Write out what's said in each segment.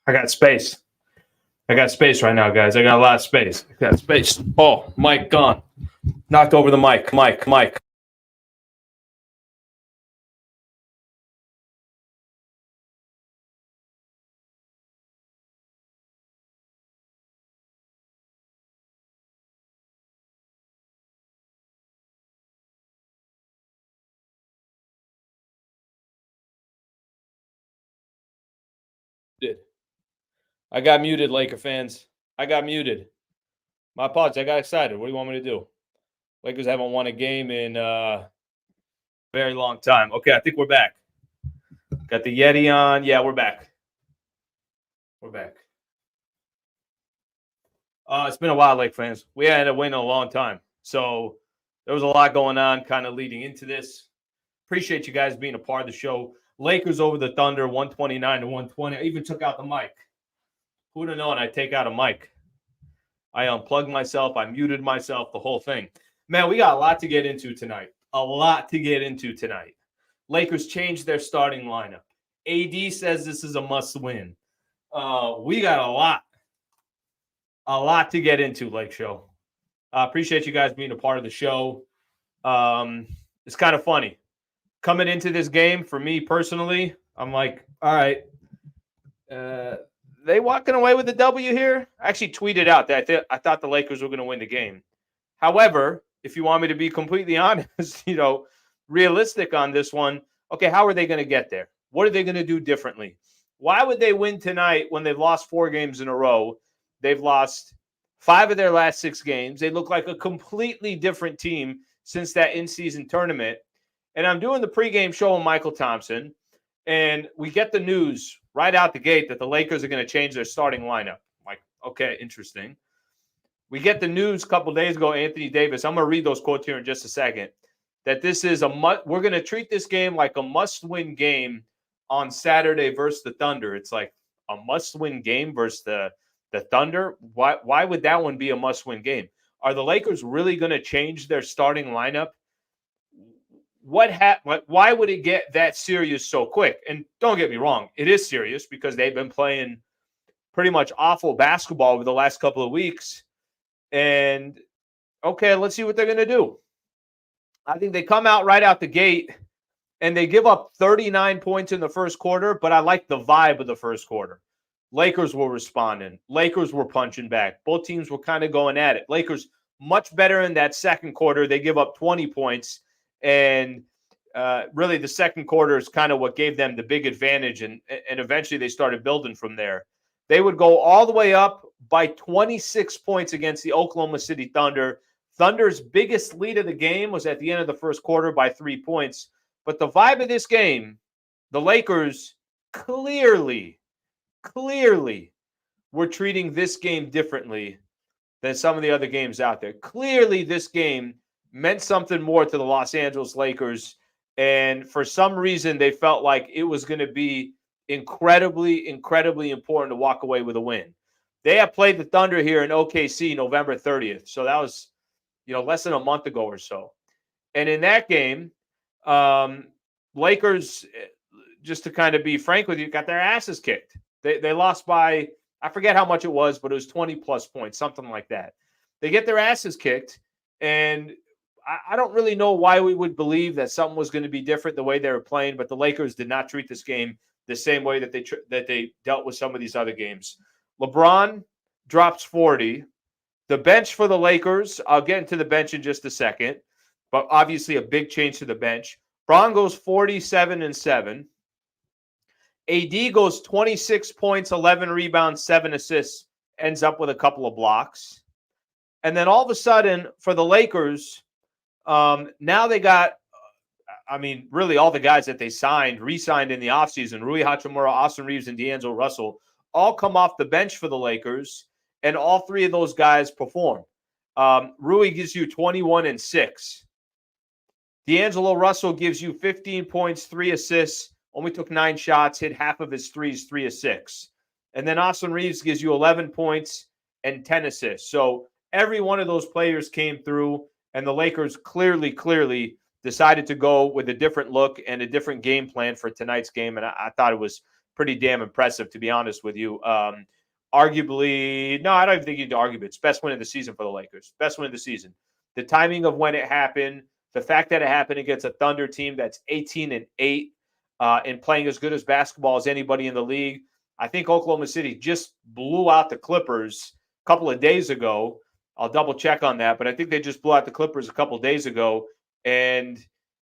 I got space. I got space right now, guys. I got a lot of space. I got space. Oh, mic gone. Knocked over the mic. Mic. I got muted, Laker fans. I got muted. My apologies. I got excited. What do you want me to do? Lakers haven't won a game in a very long time. Okay, I think we're back. Got the Yeti on. Yeah, we're back. We're back. It's been a while, Lake fans. We hadn't a win in a long time. So there was a lot going on kind of leading into this. Appreciate you guys being a part of the show. Lakers over the Thunder, 129-120. I even took out the mic. Who would have known I'd take out a mic? I unplugged myself. I muted myself, the whole thing. Man, we got a lot to get into tonight. Lakers changed their starting lineup. AD says this is a must-win. We got a lot to get into, Lake Show. Appreciate you guys being a part of the show. It's kind of funny. Coming into this game, for me personally, I'm like, all right, they walking away with the W here? I actually tweeted out that I thought the Lakers were going to win the game. However, if you want me to be completely honest, realistic on this one, okay, how are they going to get there? What are they going to do differently? Why would they win tonight when they've lost 4 games in a row? They've lost 5 of their last 6 games. They look like a completely different team since that in-season tournament. And I'm doing the pregame show with Michael Thompson, and we get the news right out the gate that the Lakers are going to change their starting lineup. I'm like, okay, interesting. We get the news a couple days ago, Anthony Davis. I'm going to read those quotes here in just a second. That this is we're going to treat this game like a must-win game on Saturday versus the Thunder. It's like a must-win game versus the Thunder. Why would that one be a must-win game? Are the Lakers really going to change their starting lineup? Why would it get that serious so quick? And don't get me wrong, it is serious because they've been playing pretty much awful basketball over the last couple of weeks. And okay, let's see what they're going to do. I think they come out right out the gate and they give up 39 points in the first quarter, but I like the vibe of the first quarter. Lakers were responding. Lakers were punching back. Both teams were kind of going at it. Lakers much better in that second quarter. They give up 20 points. And really the second quarter is kind of what gave them the big advantage. And eventually they started building from there. They would go all the way up by 26 points against the Oklahoma City Thunder. Thunder's biggest lead of the game was at the end of the first quarter by 3 points. But the vibe of this game, the Lakers clearly were treating this game differently than some of the other games out there. Clearly this game meant something more to the Los Angeles Lakers. And for some reason, they felt like it was going to be incredibly important to walk away with a win. They have played the Thunder here in OKC November 30th. So that was, less than a month ago or so. And in that game, Lakers, just to kind of be frank with you, got their asses kicked. They lost by, I forget how much it was, but it was 20-plus points, something like that. They get their asses kicked, and I don't really know why we would believe that something was going to be different the way they were playing, but the Lakers did not treat this game the same way that they dealt with some of these other games. LeBron drops 40. The bench for the Lakers, I'll get into the bench in just a second, but obviously a big change to the bench. Bron goes 47-7. AD goes 26 points, 11 rebounds, 7 assists, ends up with a couple of blocks. And then all of a sudden, for the Lakers, now they got, really all the guys that they re-signed in the offseason, Rui Hachimura, Austin Reeves, and D'Angelo Russell, all come off the bench for the Lakers, and all 3 of those guys perform. Rui gives you 21 and 6. D'Angelo Russell gives you 15 points, 3 assists, only took 9 shots, hit half of his threes, 3 of 6. And then Austin Reeves gives you 11 points and 10 assists. So every one of those players came through, and the Lakers clearly decided to go with a different look and a different game plan for tonight's game. And I thought it was pretty damn impressive, to be honest with you. Arguably, no, I don't even think you need to argue it. It's best win of the season for the Lakers. Best win of the season. The timing of when it happened, the fact that it happened against a Thunder team that's 18-8 and playing as good as basketball as anybody in the league. I think Oklahoma City just blew out the Clippers a couple of days ago. I'll double check on that, but I think they just blew out the Clippers a couple of days ago. And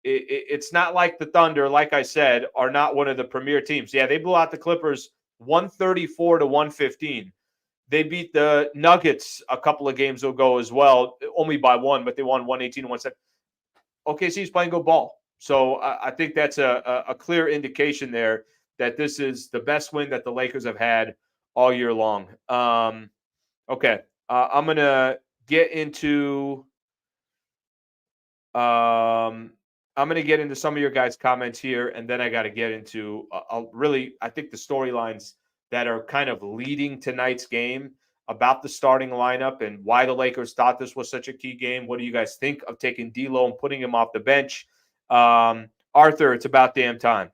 it's not like the Thunder, like I said, are not one of the premier teams. Yeah, they blew out the Clippers 134-115. They beat the Nuggets a couple of games ago as well, only by one, but they won 118-117. OKC's playing good ball. So I think that's a clear indication there that this is the best win that the Lakers have had all year long. Okay. I'm going to get into I'm going to get into some of your guys' comments here, and then I got to get into I think the storylines that are kind of leading tonight's game about the starting lineup and why the Lakers thought this was such a key game. What do you guys think of taking D'Lo and putting him off the bench? Arthur, it's about damn time.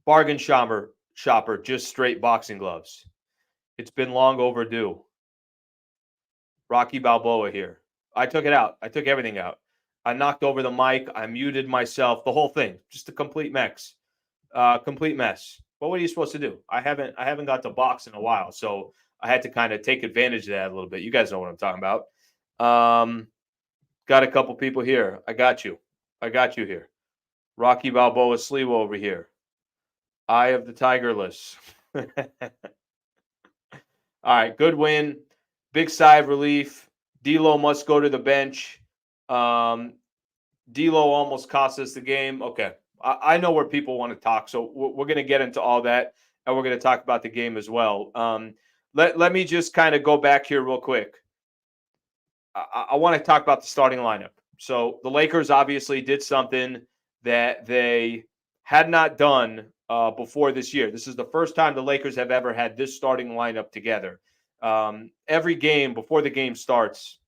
Bargain shopper, just straight boxing gloves. It's been long overdue. Rocky Balboa here. I took it out. I took everything out. I knocked over the mic. I muted myself. The whole thing. Just a complete mess. Complete mess. But what are you supposed to do? I haven't got to box in a while, so I had to kind of take advantage of that a little bit. You guys know what I'm talking about. Got a couple people here. I got you here. Rocky Balboa sleeve over here. Eye of the Tigerless. All right, good win. Big sigh of relief. D'Lo must go to the bench. D'Lo almost cost us the game. Okay, I know where people want to talk, so we're going to get into all that, and we're going to talk about the game as well. Let me just kind of go back here real quick. I want to talk about the starting lineup. So the Lakers obviously did something that they had not done before this year. This is the first time the Lakers have ever had this starting lineup together. Every game before the game starts,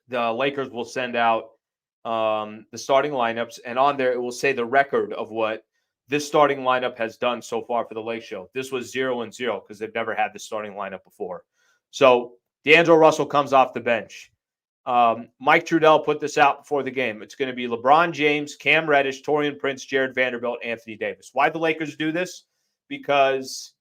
the Lakers will send out the starting lineups, and on there it will say the record of what this starting lineup has done so far for the Lake Show. This was 0-0 because they've never had the starting lineup before. So D'Angelo Russell comes off the bench. Mike Trudell put this out before the game. It's going to be LeBron James, Cam Reddish, Taurean Prince, Jared Vanderbilt, Anthony Davis. Why the Lakers do this? Because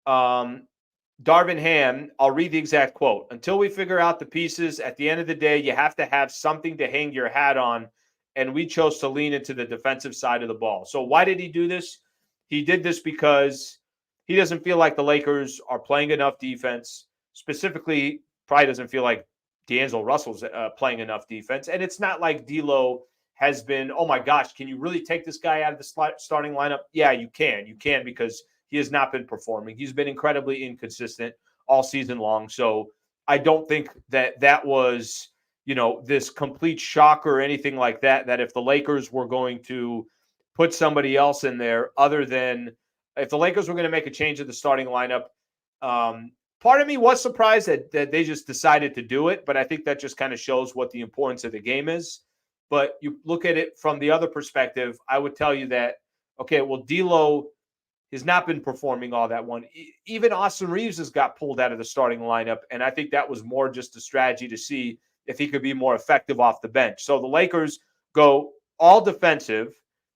Darvin Ham, I'll read the exact quote. Until we figure out the pieces, at the end of the day, you have to have something to hang your hat on. And we chose to lean into the defensive side of the ball. So why did he do this? He did this because he doesn't feel like the Lakers are playing enough defense. Specifically, probably doesn't feel like D'Angelo Russell's playing enough defense. And it's not like D'Lo has been, oh my gosh, can you really take this guy out of the starting lineup? Yeah, you can. You can because he has not been performing. He's been incredibly inconsistent all season long. So I don't think that was, this complete shock or anything like that, that if the Lakers were going to put somebody else in there other than if the Lakers were going to make a change of the starting lineup, part of me was surprised that they just decided to do it, but I think that just kind of shows what the importance of the game is. But you look at it from the other perspective, I would tell you that, okay, well, D'Lo has not been performing all that one. Even Austin Reeves has got pulled out of the starting lineup, and I think that was more just a strategy to see if he could be more effective off the bench. So the Lakers go all defensive,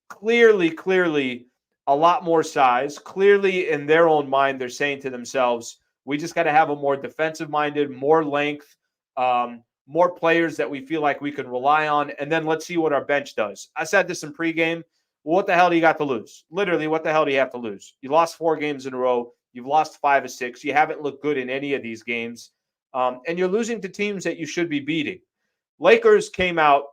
clearly a lot more size. Clearly in their own mind, they're saying to themselves, we just got to have a more defensive-minded, more length, more players that we feel like we can rely on, and then let's see what our bench does. I said this in pregame. What the hell do you got to lose? Literally, what the hell do you have to lose? You lost 4 games in a row. You've lost 5 of 6. You haven't looked good in any of these games. And you're losing to teams that you should be beating. Lakers came out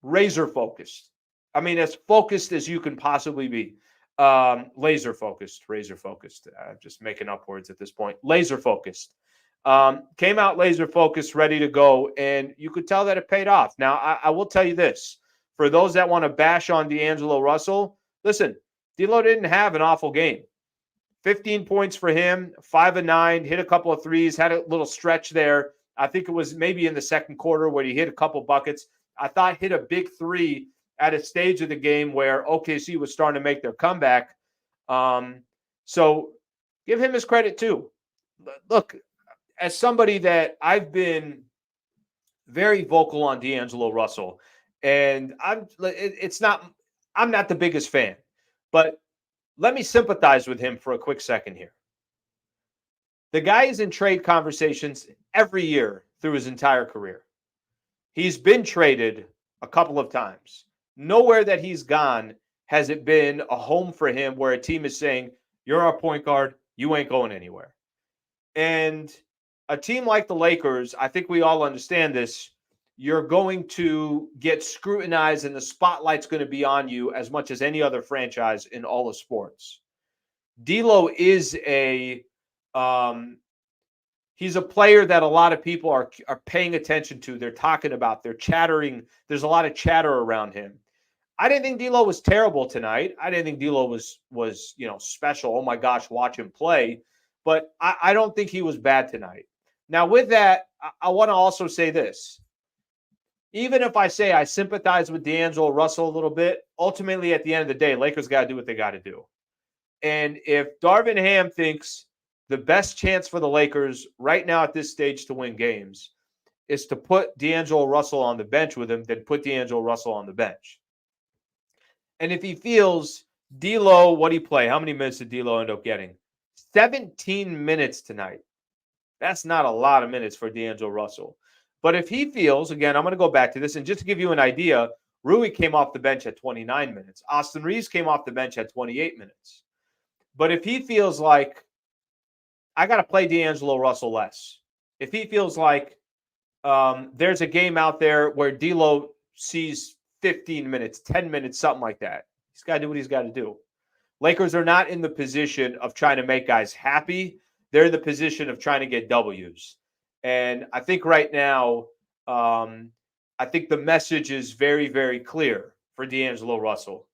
razor-focused. I mean, as focused as you can possibly be. Laser-focused. I'm just making up words at this point. Laser-focused. Came out laser-focused, ready to go, and you could tell that it paid off. Now, I will tell you this. For those that want to bash on D'Angelo Russell, listen, D'Lo didn't have an awful game. 15 points for him, 5 of 9, hit a couple of threes, had a little stretch there. I think it was maybe in the second quarter where he hit a couple buckets. I thought hit a big 3 at a stage of the game where OKC was starting to make their comeback. So give him his credit too. Look, as somebody that I've been very vocal on D'Angelo Russell, and I'm not the biggest fan, but let me sympathize with him for a quick second here. The guy is in trade conversations every year through his entire career. He's been traded a couple of times. Nowhere that he's gone has it been a home for him where a team is saying, you're our point guard, you ain't going anywhere. And a team like the Lakers, I think we all understand this, you're going to get scrutinized and the spotlight's going to be on you as much as any other franchise in all of sports. D'Lo is he's a player that a lot of people are paying attention to. They're talking about, they're chattering. There's a lot of chatter around him. I didn't think D'Lo was terrible tonight. I didn't think D'Lo was special. Oh my gosh, watch him play. But I don't think he was bad tonight. Now, with that, I want to also say this. Even if I say I sympathize with D'Angelo Russell a little bit, ultimately at the end of the day, Lakers got to do what they got to do. And if Darvin Ham thinks the best chance for the Lakers right now at this stage to win games is to put D'Angelo Russell on the bench with him, then put D'Angelo Russell on the bench. And if he feels D'Lo, what'd he play? How many minutes did D'Lo end up getting? 17 minutes tonight. That's not a lot of minutes for D'Angelo Russell. But if he feels, again, I'm going to go back to this, and just to give you an idea, Rui came off the bench at 29 minutes. Austin Reeves came off the bench at 28 minutes. But if he feels like, I got to play D'Angelo Russell less, if he feels like there's a game out there where D'Lo sees 15 minutes, 10 minutes, something like that, he's got to do what he's got to do. Lakers are not in the position of trying to make guys happy. They're in the position of trying to get W's. And I think right now, I think the message is very, very clear for D'Angelo Russell.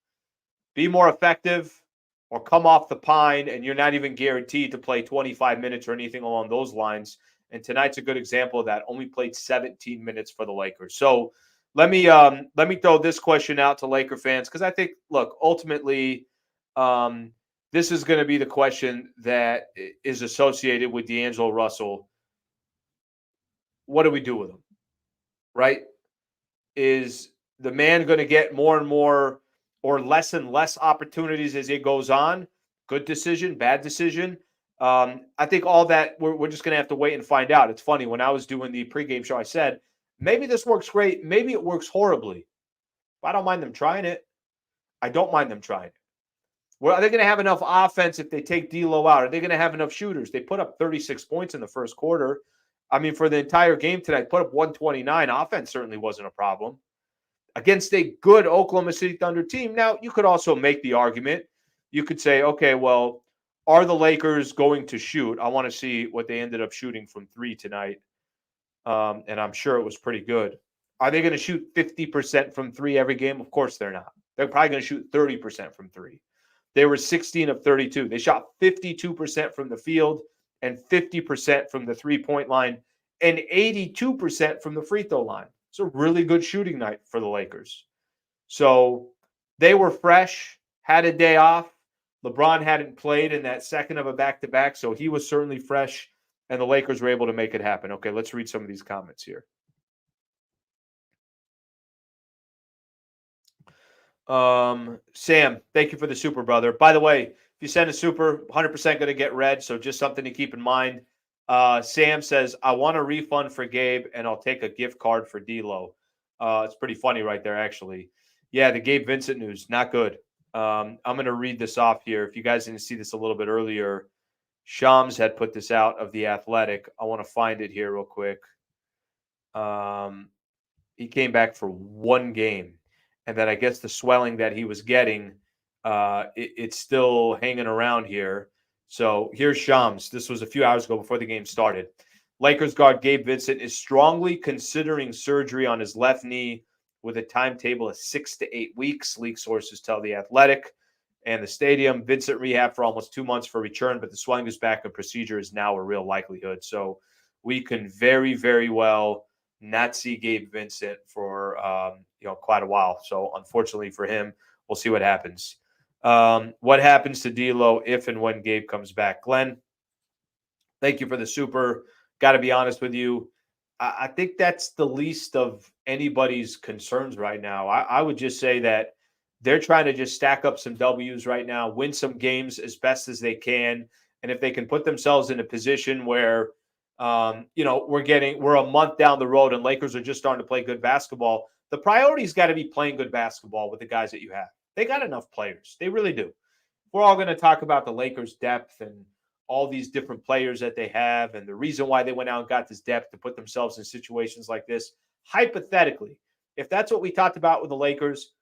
Be more effective or come off the pine, and you're not even guaranteed to play 25 minutes or anything along those lines. And tonight's a good example of that. Only played 17 minutes for the Lakers. So let me throw this question out to Laker fans, because I think, look, ultimately, this is going to be the question that is associated with D'Angelo Russell. What do we do with him? Right? Is the man going to get more and more or less and less opportunities as it goes on? Good decision, bad decision. I think all that we're just going to have to wait and find out. It's funny, when I was doing the pregame show, I said, maybe this works great. Maybe it works horribly. But I don't mind them trying it. I don't mind them trying it. Well, are they going to have enough offense if they take D'Lo out? Are they going to have enough shooters? They put up 36 points in the first quarter. I mean, for the entire game tonight, put up 129. Offense certainly wasn't a problem against a good Oklahoma City Thunder team. Now, you could also make the argument. You could say, okay, well, are the Lakers going to shoot? I want to see what they ended up shooting from three tonight. And I'm sure it was pretty good. Are they going to shoot 50% from three every game? Of course they're not. They're probably going to shoot 30% from three. They were 16 of 32. They shot 52% from the field and 50% from the three-point line and 82% from the free throw line. It's a really good shooting night for the Lakers. So they were fresh, had a day off. LeBron hadn't played in that second of a back-to-back, so he was certainly fresh, and the Lakers were able to make it happen. Okay, let's read some of these comments here. Sam, thank you for the super, brother. By the way, if you send a super, 100% going to get read, so just something to keep in mind. Sam says, I want a refund for Gabe, and I'll take a gift card for D'Lo. It's pretty funny right there, actually. Yeah, the Gabe Vincent news, not good. I'm going to read this off here. If you guys didn't see this a little bit earlier, Shams had put this out of The Athletic. I want to find it here real quick. He came back for one game, and then I guess the swelling that he was getting, it's still hanging around here. So here's Shams. This was a few hours ago before the game started. Lakers guard Gabe Vincent is strongly considering surgery on his left knee with a timetable of 6 to 8 weeks, league sources tell The Athletic. And the stadium, Vincent rehab for almost 2 months for return, but the swelling is back and procedure is now a real likelihood. So we can very, very well not see Gabe Vincent for quite a while. So unfortunately for him, we'll see what happens. What happens to D'Lo if and when Gabe comes back? Glenn, thank you for the super. Got to be honest with you. I think that's the least of anybody's concerns right now. I would just say that they're trying to just stack up some W's right now, win some games as best as they can. And if they can put themselves in a position where, we're a month down the road and Lakers are just starting to play good basketball, the priority's got to be playing good basketball with the guys that you have. They got enough players. They really do. We're all going to talk about the Lakers' depth and all these different players that they have and the reason why they went out and got this depth to put themselves in situations like this. Hypothetically, if that's what we talked about with the Lakers,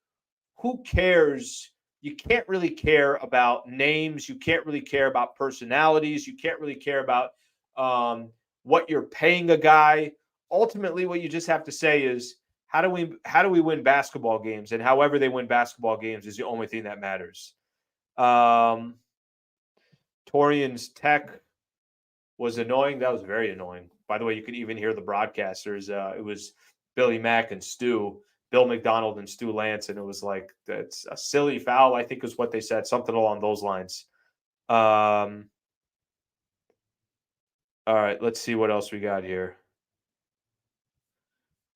who cares? You can't really care about names. You can't really care about personalities. You can't really care about what you're paying a guy. Ultimately, what you just have to say is, how do we win basketball games? And however they win basketball games is the only thing that matters. Torian's tech was annoying. That was very annoying. By the way, you could even hear the broadcasters. It was Billy Mack and Bill McDonald and Stu Lance, and it was like, that's a silly foul, I think is what they said, something along those lines. All right, let's see what else we got here.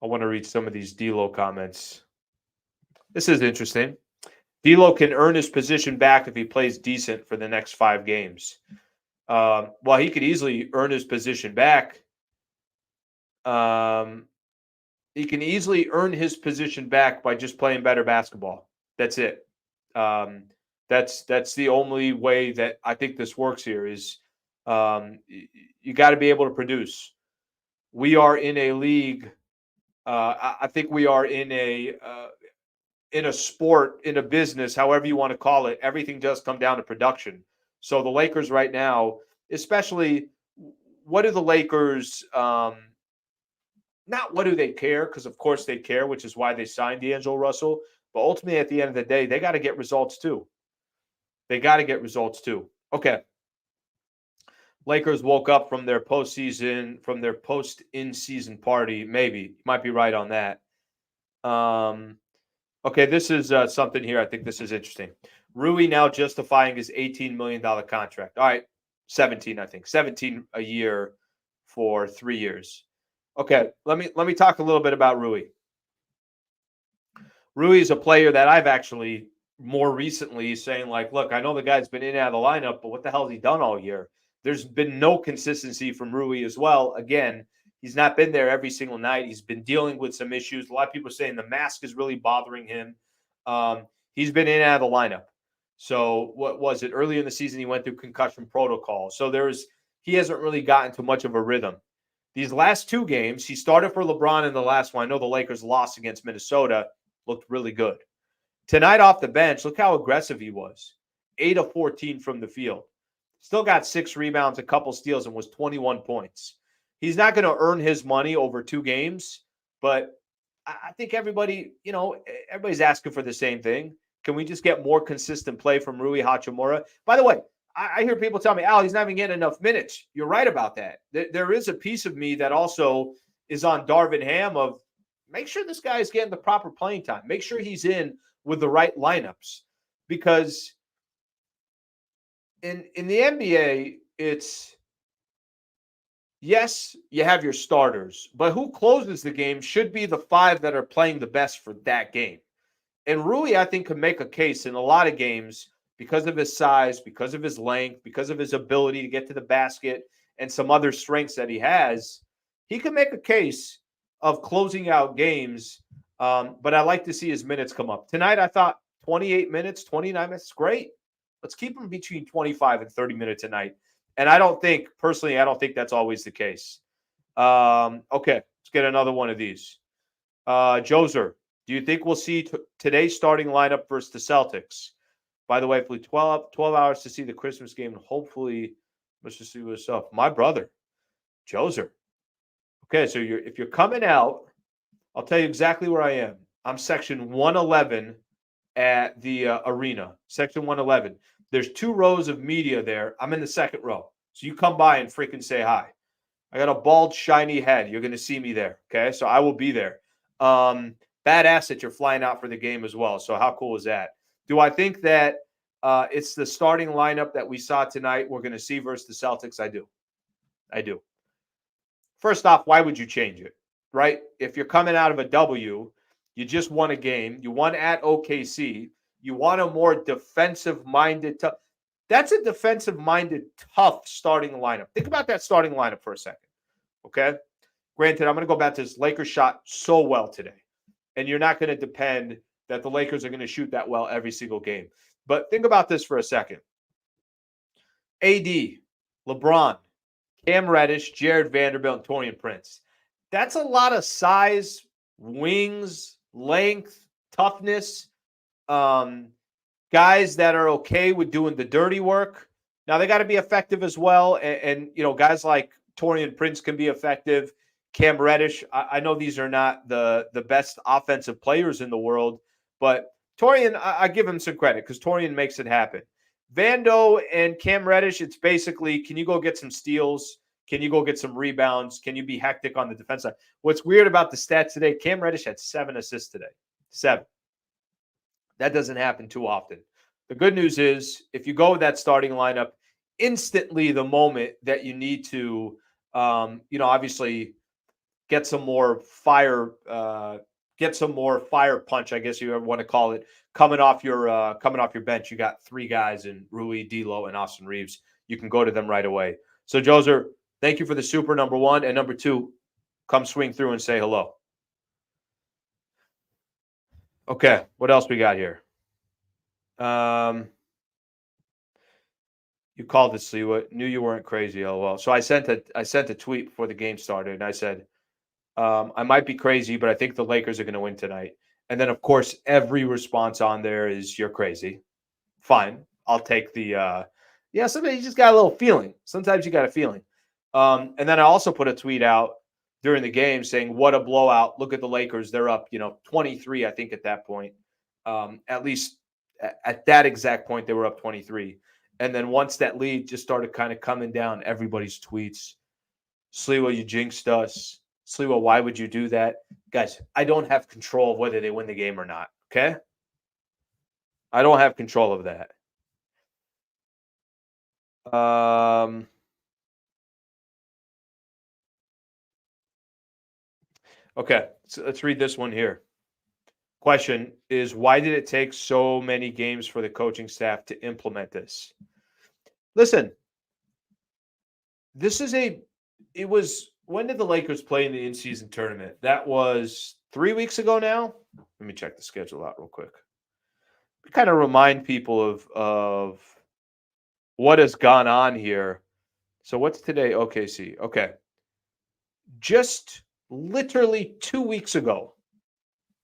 I want to read some of these D'Lo comments. This is interesting. D'Lo can earn his position back if he plays decent for the next 5 games. Well, he could easily earn his position back. He can easily earn his position back by just playing better basketball. That's it. That's the only way that I think this works here is you got to be able to produce. We are in a league. I think we are in a sport, in a business, however you want to call it. Everything does come down to production. So the Lakers right now, especially, what do the Lakers? Not what do they care, because of course they care, which is why they signed D'Angelo Russell. But ultimately, at the end of the day, they got to get results too. Okay. Lakers woke up from their post-in-season party. Maybe. You might be right on that. Okay, this is something here. I think this is interesting. Rui now justifying his $18 million contract. All right, 17, I think. 17 a year for 3 years. Okay, let me talk a little bit about Rui. Rui is a player that I've actually more recently saying, like, look, I know the guy's been in and out of the lineup, but what the hell has he done all year? There's been no consistency from Rui as well. Again, he's not been there every single night. He's been dealing with some issues. A lot of people are saying the mask is really bothering him. He's been in and out of the lineup. So what was it? Earlier in the season, he went through concussion protocol. So he hasn't really gotten to much of a rhythm. These last 2 games, he started for LeBron in the last one. I know the Lakers lost against Minnesota. Looked really good. Tonight off the bench, look how aggressive he was. 8 of 14 from the field. Still got 6 rebounds, a couple steals, and was 21 points. He's not going to earn his money over 2 games, but I think everybody's asking for the same thing. Can we just get more consistent play from Rui Hachimura? By the way, I hear people tell me, Al, he's not even getting enough minutes. You're right about that. There is a piece of me that also is on Darvin Ham of make sure this guy is getting the proper playing time. Make sure he's in with the right lineups. Because in the NBA, it's, yes, you have your starters, but who closes the game should be the 5 that are playing the best for that game. And Rui, I think, could make a case in a lot of games because of his size, because of his length, because of his ability to get to the basket and some other strengths that he has. He can make a case of closing out games, but I like to see his minutes come up. Tonight, I thought 28 minutes, 29 minutes, great. Let's keep him between 25 and 30 minutes a night. And I don't think that's always the case. Okay, let's get another one of these. Joser, do you think we'll see today's starting lineup versus the Celtics? By the way, it flew 12 hours to see the Christmas game, and hopefully, let's just see what's up. My brother, Joser. Okay, so if you're coming out, I'll tell you exactly where I am. I'm section 111 at the arena, section 111. There's 2 rows of media there. I'm in the second row. So you come by and freaking say hi. I got a bald, shiny head. You're going to see me there. Okay, so I will be there. badass that you're flying out for the game as well. So how cool is that? Do I think that it's the starting lineup that we saw tonight we're going to see versus the Celtics? I do. I do. First off, why would you change it, right? If you're coming out of a W, you just won a game, you won at OKC, you want a more defensive-minded, that's a defensive-minded, tough starting lineup. Think about that starting lineup for a second, okay? Granted, I'm going to go back to this. Lakers shot so well today, and you're not going to depend that the Lakers are going to shoot that well every single game. But think about this for a second. AD, LeBron, Cam Reddish, Jared Vanderbilt, and Taurean Prince. That's a lot of size, wings, length, toughness. Guys that are okay with doing the dirty work. Now, they got to be effective as well. And guys like Taurean Prince can be effective. Cam Reddish, I know these are not the best offensive players in the world, but Taurean, I give him some credit because Taurean makes it happen. Vando and Cam Reddish, it's basically, can you go get some steals? Can you go get some rebounds? Can you be hectic on the defense side? What's weird about the stats today, Cam Reddish had 7 assists today. 7. That doesn't happen too often. The good news is if you go with that starting lineup, instantly the moment that you need to, obviously get some more fire punch, I guess you ever want to call it, coming off your bench. You got 3 guys in Rui, D'Lo, and Austin Reeves. You can go to them right away. So, Joser, thank you for the super, number 1. And number 2, come swing through and say hello. Okay, what else we got here? You called it, Sliwa. Knew you weren't crazy, LOL. So I sent a tweet before the game started, and I said, I might be crazy, but I think the Lakers are going to win tonight. And then, of course, every response on there is, you're crazy. Fine. I'll take the sometimes you just got a little feeling. Sometimes you got a feeling. And then I also put a tweet out during the game saying, what a blowout. Look at the Lakers. They're up, 23, I think, at that point. At least at that exact point, they were up 23. And then once that lead just started kind of coming down, everybody's tweets, Sliwa, you jinxed us. Sliwa, why would you do that? Guys, I don't have control of whether they win the game or not, okay? I don't have control of that. Okay, so let's read this one here. Question is, why did it take so many games for the coaching staff to implement this? Listen, when did the Lakers play in the in-season tournament? That was 3 weeks ago now. Let me check the schedule out real quick. Kind of remind people of what has gone on here. So what's today? OKC. Okay. Just literally 2 weeks ago,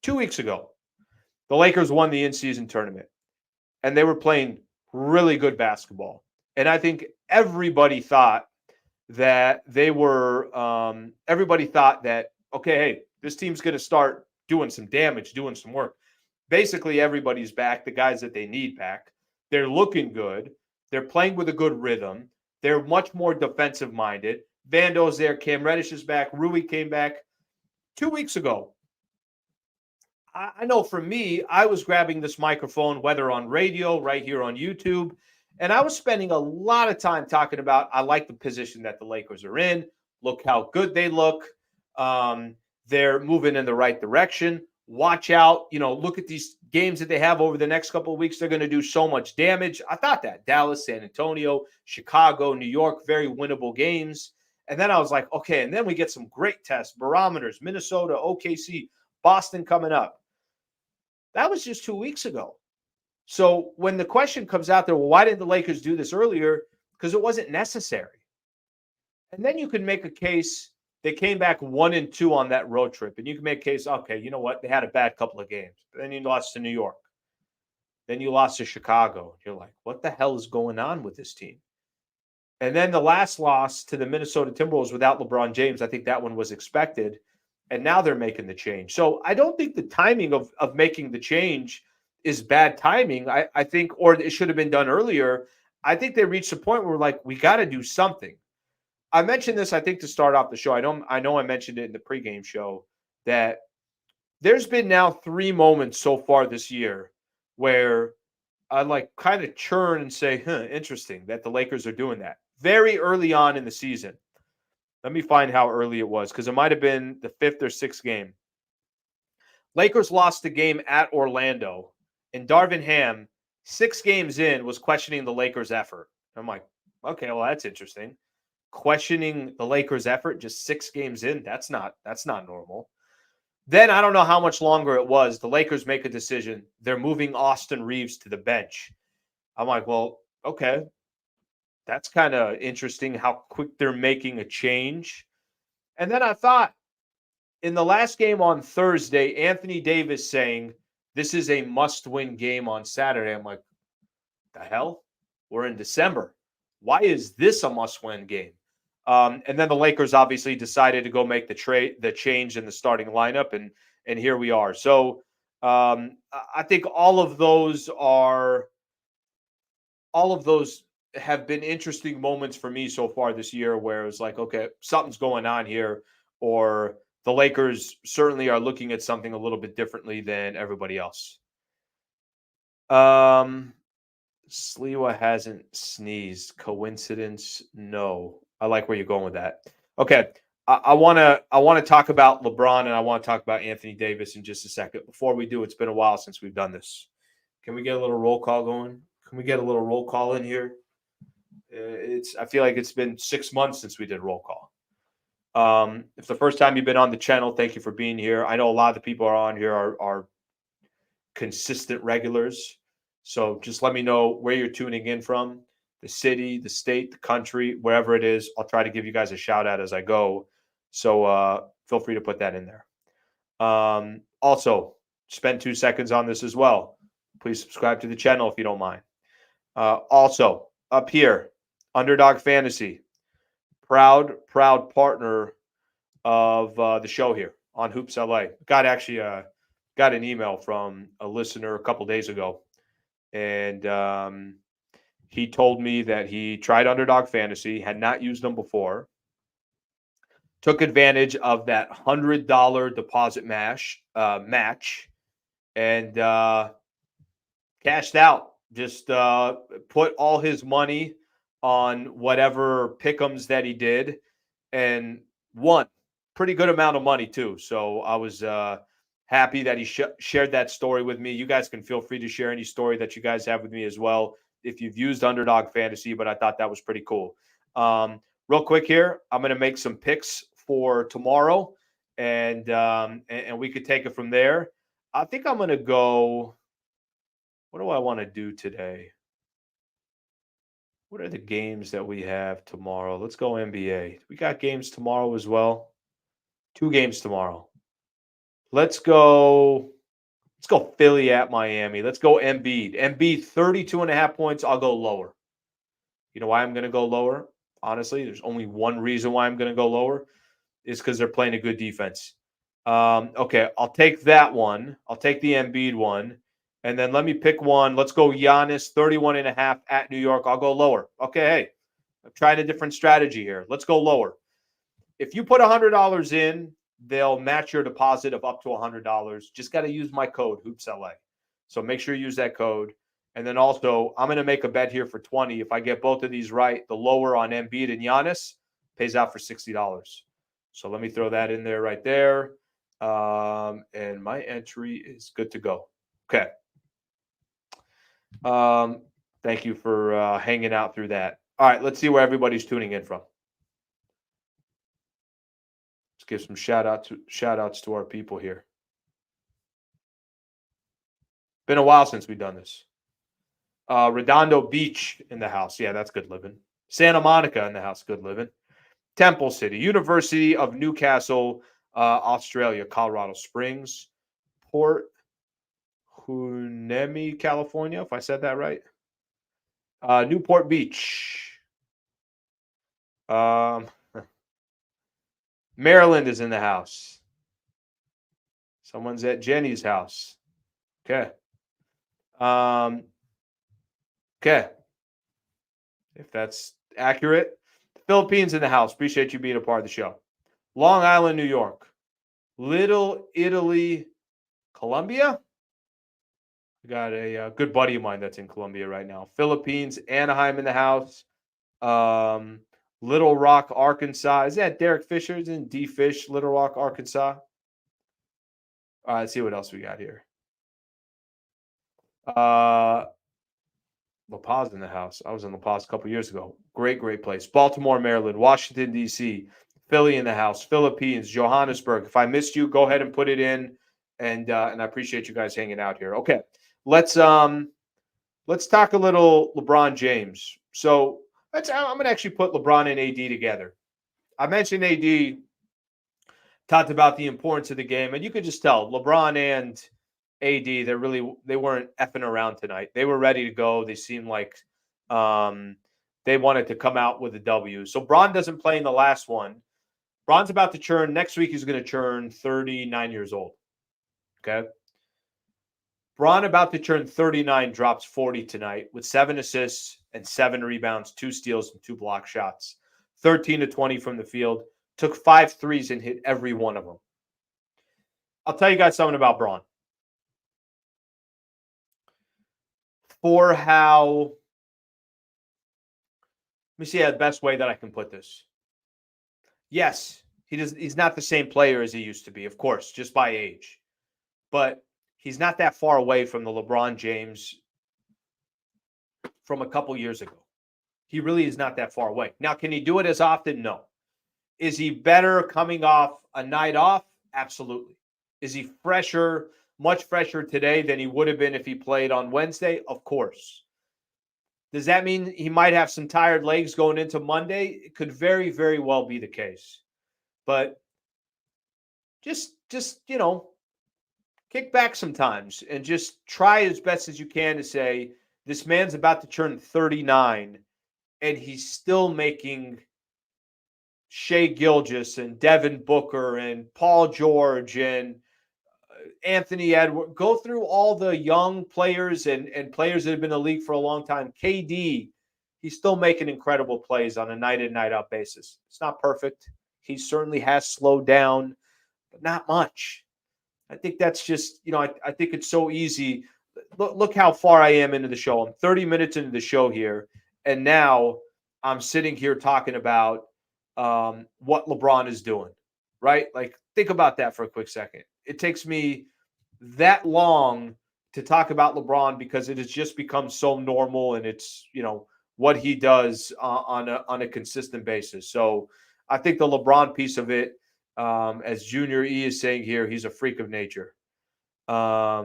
the Lakers won the in-season tournament, and they were playing really good basketball. And I think everybody thought that okay, hey, this team's going to start doing some damage, doing some work. Basically, everybody's back, the guys that they need back. They're looking good. They're playing with a good rhythm. They're much more defensive-minded. Vando's there. Cam Reddish is back. Rui came back 2 weeks ago. I know for me, I was grabbing this microphone, whether on radio, right here on YouTube, and I was spending a lot of time talking about, I like the position that the Lakers are in. Look how good they look. They're moving in the right direction. Watch out. Look at these games that they have over the next couple of weeks. They're going to do so much damage. I thought that. Dallas, San Antonio, Chicago, New York, very winnable games. And then I was like, okay, and then we get some great tests, barometers, Minnesota, OKC, Boston coming up. That was just 2 weeks ago. So when the question comes out there, well, why didn't the Lakers do this earlier? Because it wasn't necessary. And then you can make a case. They came back 1-2 on that road trip. And you can make a case, okay, you know what? They had a bad couple of games. Then you lost to New York. Then you lost to Chicago. You're like, what the hell is going on with this team? And then the last loss to the Minnesota Timberwolves without LeBron James, I think that one was expected. And now they're making the change. So I don't think the timing of making the change is bad timing. I think, or it should have been done earlier. I think they reached a point where we're like, we got to do something. I mentioned this, I think, to start off the show. I know I mentioned it in the pregame show that there's been now 3 moments so far this year where I like kind of churn and say, huh, interesting that the Lakers are doing that very early on in the season. Let me find how early it was because it might have been the 5th or 6th game. Lakers lost the game at Orlando, and Darvin Ham, 6 games in, was questioning the Lakers' effort. I'm like, okay, well, that's interesting. Questioning the Lakers' effort just 6 games in, that's not normal. Then I don't know how much longer it was. The Lakers make a decision. They're moving Austin Reeves to the bench. I'm like, well, okay, that's kind of interesting how quick they're making a change. And then I thought in the last game on Thursday, Anthony Davis saying this is a must-win game on Saturday. I'm like, the hell? We're in December. Why is this a must-win game? And then the Lakers obviously decided to go make the change in the starting lineup, and here we are. So I think all of those have been interesting moments for me so far this year, where it's like, okay, something's going on here, or the Lakers certainly are looking at something a little bit differently than everybody else. Sliwa hasn't sneezed. Coincidence? No. I like where you're going with that. Okay. I want to talk about LeBron and I want to talk about Anthony Davis in just a second. Before we do, it's been a while since we've done this. Can we get a little roll call going? Can we get a little roll call in here? I feel like it's been 6 months since we did roll call. If the first time you've been on the channel, thank you for being here. I know a lot of the people are on here are consistent regulars. So just let me know where you're tuning in from, the city, the state, the country, wherever it is. I'll try to give you guys a shout out as I go. So feel free to put that in there. Also, spend 2 seconds on this as well. Please subscribe to the channel if you don't mind. Also, up here, Underdog Fantasy, proud partner of the show here on Hoops LA. Got an email from a listener a couple days ago, and he told me that he tried Underdog Fantasy, had not used them before, took advantage of that $100 deposit match, and cashed out. Just put all his money on whatever pick'ems that he did, and won pretty good amount of money too. So I was happy that he shared that story with me. You guys can feel free to share any story that you guys have with me as well if you've used Underdog Fantasy, but I thought that was pretty cool. Real quick here, I'm going to make some picks for tomorrow, and we could take it from there. I think I'm going to go. What do I want to do today? What are the games that we have tomorrow? Let's go NBA. We got games tomorrow as well. 2 games tomorrow. Let's go Philly at Miami. Let's go Embiid. Embiid 32.5 points. I'll go lower. You know why I'm going to go lower? Honestly, there's only one reason why I'm going to go lower. Is because they're playing a good defense. Okay, I'll take that one. I'll take the Embiid one. And then let me pick one. Let's go Giannis, 31.5 at New York. I'll go lower. Okay, hey, I'm trying a different strategy here. Let's go lower. If you put $100 in, they'll match your deposit of up to $100. Just got to use my code, HoopsLA. So make sure you use that code. And then also, I'm going to make a bet here for 20. If I get both of these right, the lower on Embiid and Giannis pays out for $60. So let me throw that in there right there. And my entry is good to go. Okay. Thank you for hanging out through that. All right, let's see where everybody's tuning in from. Let's give some shout outs to our people here. Been a while since we've done this. Redondo Beach in the house. Yeah, that's good living. Santa Monica in the house. Good living. Temple City. University of Newcastle, Australia. Colorado Springs. Port Hunemi, California, if I said that right. Newport Beach. Maryland is in the house. Someone's at Jenny's house. Okay. Okay. If that's accurate. The Philippines in the house. Appreciate you being a part of the show. Long Island, New York. Little Italy, Colombia? I got a good buddy of mine that's in Colombia right now. Philippines, Anaheim in the house. Um, Little Rock, Arkansas. Is that Derek Fisher's in D Fish, Little Rock, Arkansas? All right, let's see what else we got here. La Paz in the house. I was in La Paz a couple years ago. Great place. Baltimore, Maryland, Washington, D.C., Philly in the house, Philippines, Johannesburg. If I missed you, go ahead and put it in. And I appreciate you guys hanging out here. Okay. Let's talk a little LeBron James. So I'm gonna actually put LeBron and AD together. I mentioned AD, talked about the importance of the game, and you could just tell LeBron and AD, they weren't effing around tonight. They were ready to go. They seemed like they wanted to come out with a W. So Bron doesn't play in the last one. Bron's about to turn next week. He's going to turn 39 years old. Okay. Bron about to turn 39, drops 40 tonight with 7 assists and 7 rebounds, 2 steals, and 2 block shots. 13 to 20 from the field. Took 5 threes and hit every one of them. I'll tell you guys something about Bron. For how, let me see the best way that I can put this. Yes, he's not the same player as he used to be, of course, just by age. But he's not that far away from the LeBron James from a couple years ago. He really is not that far away. Now, can he do it as often? No. Is he better coming off a night off? Absolutely. Is he fresher, much fresher today than he would have been if he played on Wednesday? Of course. Does that mean he might have some tired legs going into Monday? It could very, very well be the case. But just kick back sometimes and just try as best as you can to say, this man's about to turn 39 and he's still making Shai Gilgeous and Devin Booker and Paul George and Anthony Edwards. Go through all the young players and players that have been in the league for a long time. KD, he's still making incredible plays on a night in, night out basis. It's not perfect. He certainly has slowed down, but not much. I think that's just, I think it's so easy. Look how far I am into the show. I'm 30 minutes into the show here, and now I'm sitting here talking about what LeBron is doing, right? Like, think about that for a quick second. It takes me that long to talk about LeBron because it has just become so normal, and it's, what he does on a consistent basis. So I think the LeBron piece of it, as Junior E is saying here, he's a freak of nature. Yeah,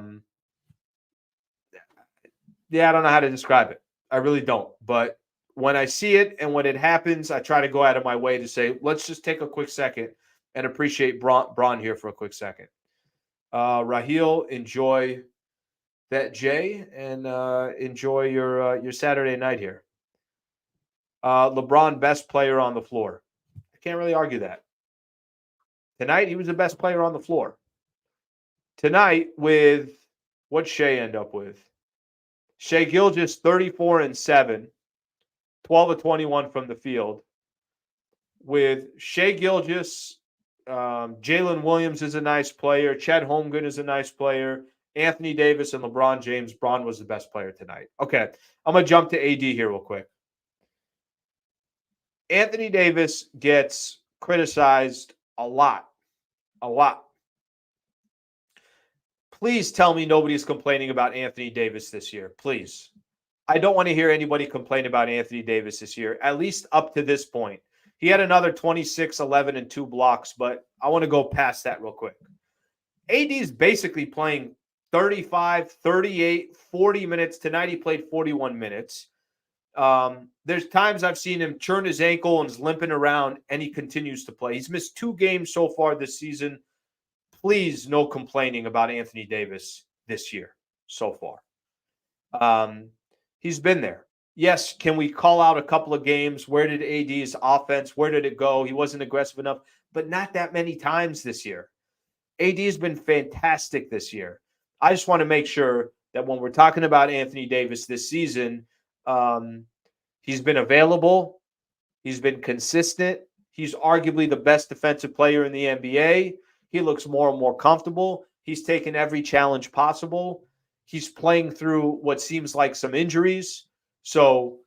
I don't know how to describe it. I really don't. But when I see it and when it happens, I try to go out of my way to say, let's just take a quick second and appreciate Bron here for a quick second. Raheel, enjoy that, Jay, and enjoy your Saturday night here. LeBron, best player on the floor. I can't really argue that. Tonight, he was the best player on the floor. Tonight, with what'd Shai end up with? Shai Gilgeous, 34 and 7, 12 of 21 from the field. With Shai Gilgeous, Jalen Williams is a nice player. Chet Holmgren is a nice player. Anthony Davis and LeBron James. Bron was the best player tonight. Okay, I'm going to jump to AD here real quick. Anthony Davis gets criticized a lot. Please tell me nobody's complaining about Anthony Davis this year. Please. I don't want to hear anybody complain about Anthony Davis this year, at least up to this point. He had another 26, 11, and 2 blocks, but I want to go past that real quick. AD is basically playing 35, 38, 40 minutes. Tonight he played 41 minutes. There's times I've seen him turn his ankle and is limping around, and he continues to play. He's missed 2 games so far this season. Please, no complaining about Anthony Davis this year so far. He's been there. Yes, can we call out a couple of games? Where did AD's offense, where did it go? He wasn't aggressive enough, but not that many times this year. AD has been fantastic this year. I just want to make sure that when we're talking about Anthony Davis this season, he's been available. He's been consistent. He's arguably the best defensive player in the NBA. He looks more and more comfortable. He's taken every challenge possible. He's playing through what seems like some injuries. So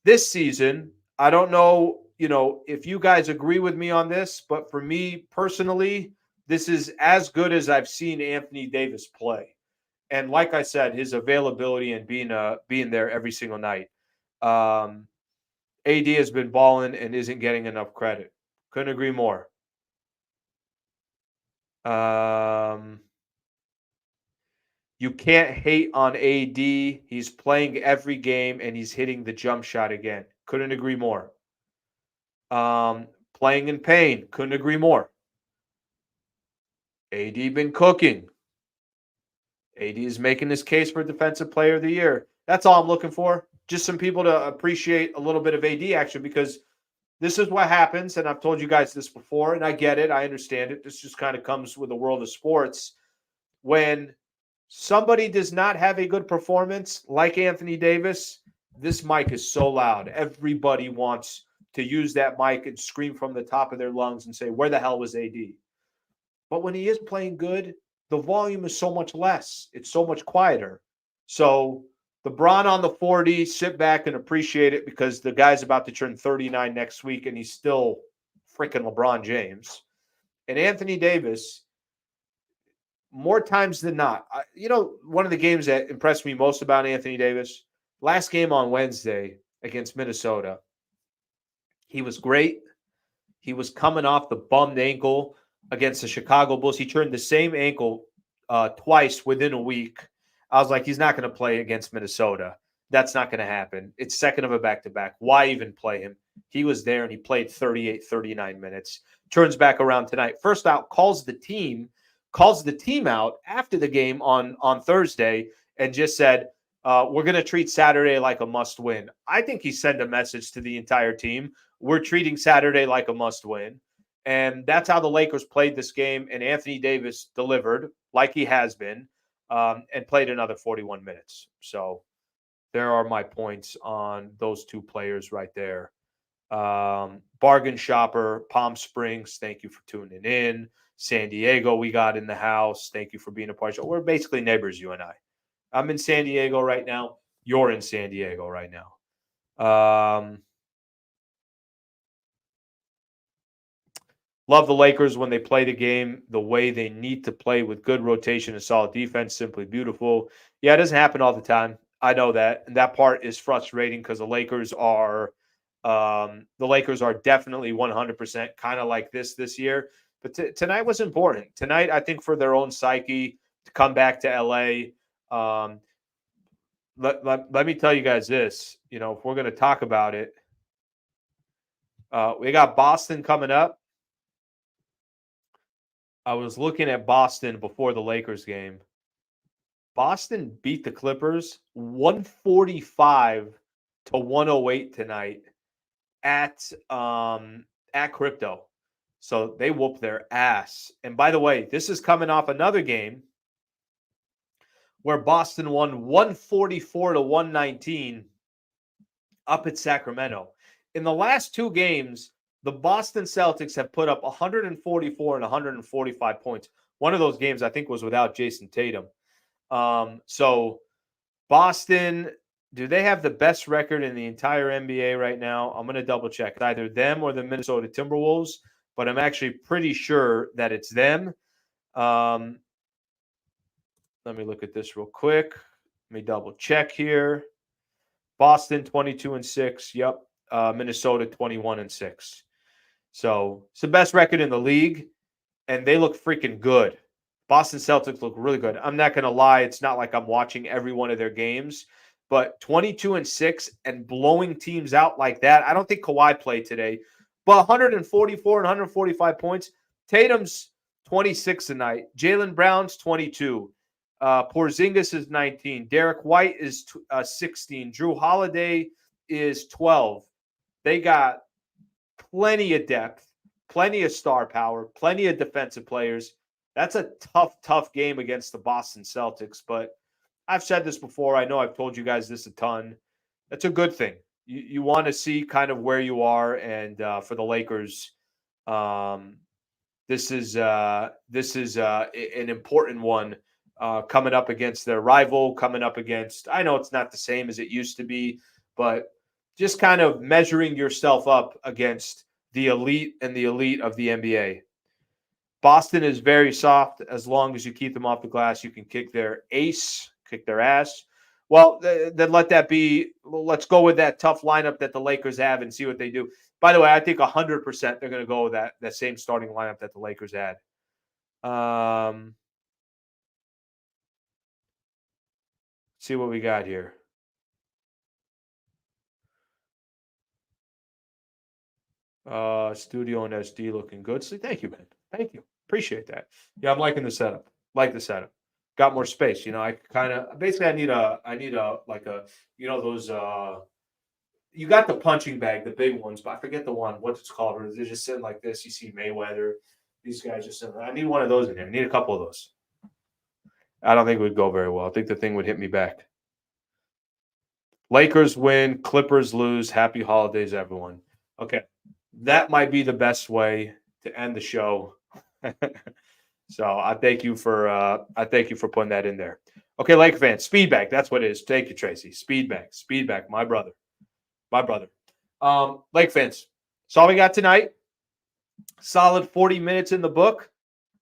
this season, I don't know, if you guys agree with me on this, but for me personally, this is as good as I've seen Anthony Davis play. And like I said, his availability and being there every single night. AD has been balling and isn't getting enough credit. Couldn't agree more. You can't hate on AD. He's playing every game and he's hitting the jump shot again. Couldn't agree more. Playing in pain. Couldn't agree more. AD been cooking. AD is making this case for Defensive Player of the Year. That's all I'm looking for. Just some people to appreciate a little bit of AD action, because this is what happens. And I've told you guys this before, and I get it. I understand it. This just kind of comes with the world of sports. When somebody does not have a good performance like Anthony Davis, this mic is so loud. Everybody wants to use that mic and scream from the top of their lungs and say, where the hell was AD? But when he is playing good, the volume is so much less. It's so much quieter. So LeBron on the 40, sit back and appreciate it, because the guy's about to turn 39 next week and he's still freaking LeBron James. And Anthony Davis, more times than not, one of the games that impressed me most about Anthony Davis, last game on Wednesday against Minnesota, he was great. He was coming off the bummed ankle against the Chicago Bulls. He turned the same ankle twice within a week. I was like, he's not going to play against Minnesota. That's not going to happen. It's second of a back-to-back. Why even play him? He was there and he played 38, 39 minutes. Turns back around tonight. First out, calls the team out after the game on Thursday and just said, we're going to treat Saturday like a must-win. I think he sent a message to the entire team. We're treating Saturday like a must-win. And that's how the Lakers played this game. And Anthony Davis delivered like he has been, and played another 41 minutes. So there are my points on those two players right there. Bargain Shopper, Palm Springs, thank you for tuning in. San Diego, we got in the house. Thank you for being a part of it. We're basically neighbors, you and I. I'm in San Diego right now. You're in San Diego right now. Love the Lakers when they play the game the way they need to play, with good rotation and solid defense. Simply beautiful. Yeah, it doesn't happen all the time. I know that. And that part is frustrating, because the Lakers are definitely 100% kind of like this year. But tonight was important. Tonight, I think, for their own psyche to come back to LA. Let me tell you guys this. If we're going to talk about it, we got Boston coming up. I was looking at Boston before the Lakers game. Boston beat the Clippers 145 to 108 tonight at Crypto. So they whooped their ass. And by the way, this is coming off another game where Boston won 144 to 119 up at Sacramento. In the last two games, the Boston Celtics have put up 144 and 145 points. One of those games, I think, was without Jason Tatum. So Boston, do they have the best record in the entire NBA right now? I'm going to double check. It's either them or the Minnesota Timberwolves, but I'm actually pretty sure that it's them. Let me look at this real quick. Let me double check here. Boston 22-6. Yep. Minnesota 21-6. So it's the best record in the league, and they look freaking good. Boston Celtics look really good. I'm not going to lie. It's not like I'm watching every one of their games, but 22-6 and blowing teams out like that. I don't think Kawhi played today, but 144 and 145 points. Tatum's 26 tonight. Jaylen Brown's 22. Porzingis is 19. Derek White is 16. Drew Holiday is 12. They got plenty of depth, plenty of star power, plenty of defensive players. That's a tough game against the Boston Celtics. But I've said this before. I know I've told you guys this a ton. That's a good thing. You want to see kind of where you are. And for the Lakers, this is an important one coming up against their rival, coming up against. I know it's not the same as it used to be, but just kind of measuring yourself up against the elite and the elite of the NBA. Boston is very soft. As long as you keep them off the glass, you can kick their ass. Well, then let that be. Let's go with that tough lineup that the Lakers have and see what they do. By the way, I think 100% they're going to go with that same starting lineup that the Lakers had. See what we got here. Studio and SD looking good. So thank you, man. Thank you. Appreciate that. Yeah, I'm liking the setup. Like the setup. Got more space. I kind of basically I need a like a those you got the punching bag, the big ones, but I forget the one, what it's called. They're just sitting like this. You see Mayweather. These guys just sitting. I need one of those in here. I need a couple of those. I don't think it would go very well. I think the thing would hit me back. Lakers win, Clippers lose. Happy holidays, everyone. Okay. That might be the best way to end the show. So I thank you for putting that in there. Okay, Laker fans, feedback. That's what it is. Thank you, Tracy. Speedback, my brother. Lake fans, that's all we got tonight. Solid 40 minutes in the book.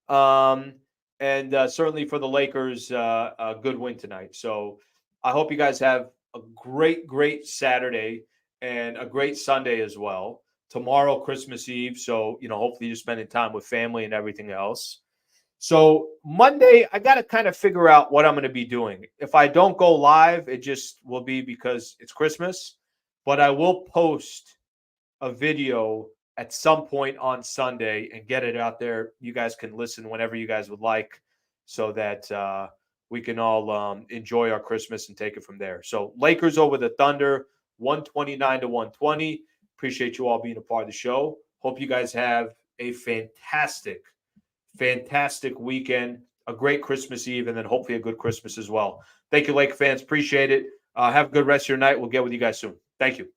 And certainly for the Lakers, a good win tonight. So I hope you guys have a great Saturday and a great Sunday as well. Tomorrow, Christmas Eve. So, hopefully you're spending time with family and everything else. So Monday, I got to kind of figure out what I'm going to be doing. If I don't go live, it just will be because it's Christmas. But I will post a video at some point on Sunday and get it out there. You guys can listen whenever you guys would like so that we can all enjoy our Christmas and take it from there. So Lakers over the Thunder, 129-120. Appreciate you all being a part of the show. Hope you guys have a fantastic weekend, a great Christmas Eve, and then hopefully a good Christmas as well. Thank you, Lake fans. Appreciate it. Have a good rest of your night. We'll get with you guys soon. Thank you.